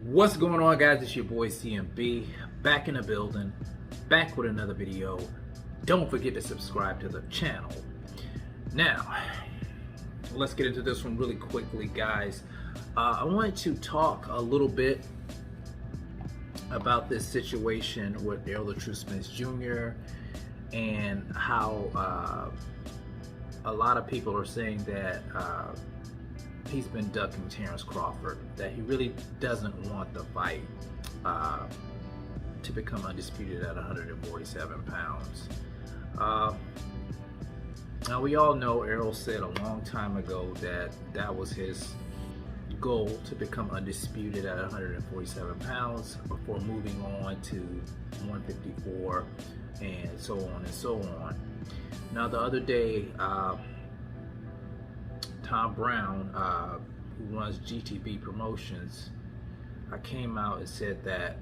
What's going on, guys? It's your boy CMB, back in the building, back with another video. Don't forget to subscribe to the channel. Now, let's get into this one really quickly, guys. I wanted to talk a little bit about this situation with Errol Spence Jr. and how a lot of people are saying that he's been ducking Terence Crawford, that he really doesn't want the fight to become undisputed at 147 pounds. Now, we all know Errol said a long time ago that that was his goal, to become undisputed at 147 pounds before moving on to 154 and so on and so on. Now, the other day, Tom Brown, who runs GTB Promotions, came out and said that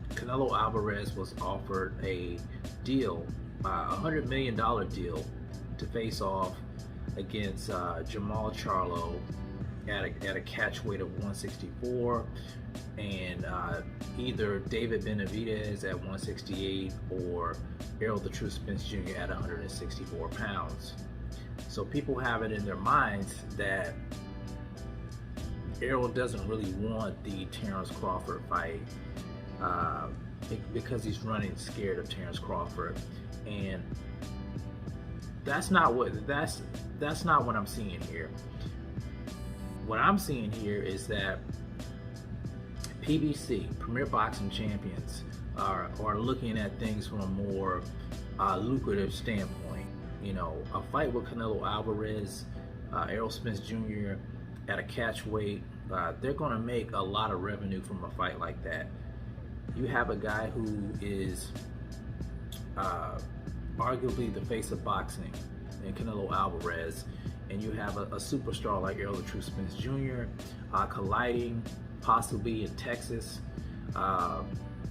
Canelo Alvarez was offered a deal, $100 million deal, to face off against Jamal Charlo at a catch weight of 164, and either David Benavidez at 168 or Errol Spence Jr. at 164 pounds. So people have it in their minds that Errol doesn't really want the Terence Crawford fight because he's running scared of Terence Crawford, and that's not what I'm seeing here. What I'm seeing here is that PBC, Premier Boxing Champions, are looking at things from a more lucrative standpoint. You know, a fight with Canelo Alvarez, Errol Spence Jr. at a catch weight, they're going to make a lot of revenue from a fight like that. You have a guy who is arguably the face of boxing in Canelo Alvarez, and you have a superstar like Errol Spence Jr. Colliding possibly in Texas.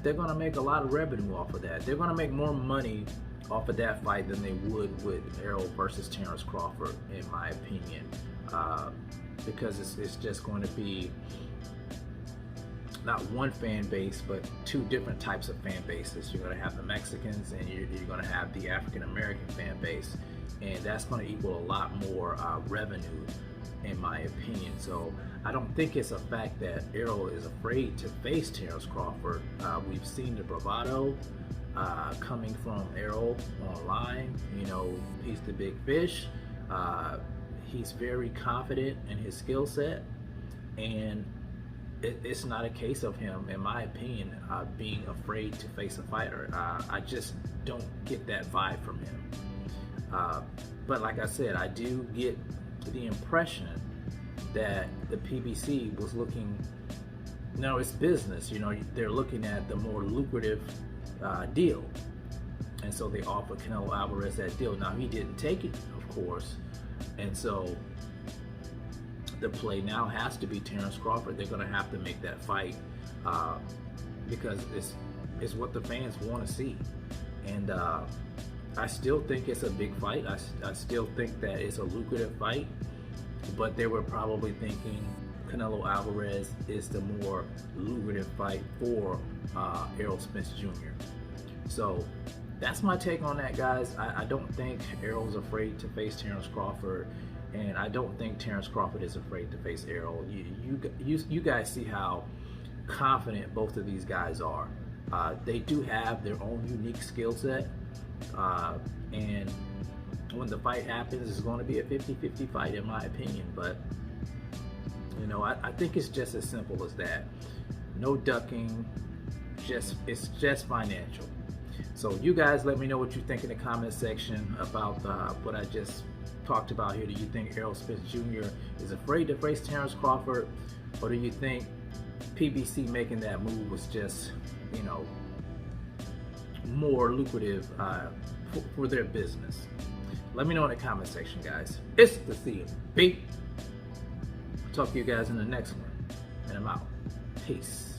They're going to make a lot of revenue off of that. They're going to make more money off of that fight than they would with Errol versus Terence Crawford, in my opinion, because it's just going to be not one fan base, but two different types of fan bases. You're going to have the Mexicans, and you're going to have the African American fan base, and that's going to equal a lot more revenue, in my opinion. So I don't think it's a fact that Errol is afraid to face Terence Crawford. We've seen the bravado coming from Errol online. You know, he's the big fish. He's very confident in his skill set, and it's not a case of him, in my opinion, being afraid to face a fighter. I just don't get that vibe from him. But like I said, I do get the impression that the PBC was looking, no, it's business, you know, they're looking at the more lucrative deal, and so they offered Canelo Alvarez that deal. Now, he didn't take it, of course, and so the play now has to be Terence Crawford. They're going to have to make that fight because it's what the fans want to see, and I still think it's a big fight. I still think that it's a lucrative fight, but they were probably thinking Canelo Alvarez is the more lucrative fight for Errol Spence Jr. So that's my take on that, guys. I don't think Errol's afraid to face Terence Crawford, and I don't think Terence Crawford is afraid to face Errol. You guys see how confident both of these guys are. They do have their own unique skill set, and when the fight happens, it's going to be a 50-50 fight, in my opinion. But you know, I think it's just as simple as that. No ducking, it's just financial. So you guys, let me know what you think in the comment section about what I just talked about here. Do you think Errol Spence Jr. is afraid to face Terence Crawford, or do you think PBC making that move was just, you know, more lucrative for their business? Let me know in the comment section, guys. It's the CMB. Talk to you guys in the next one, and I'm out. Peace.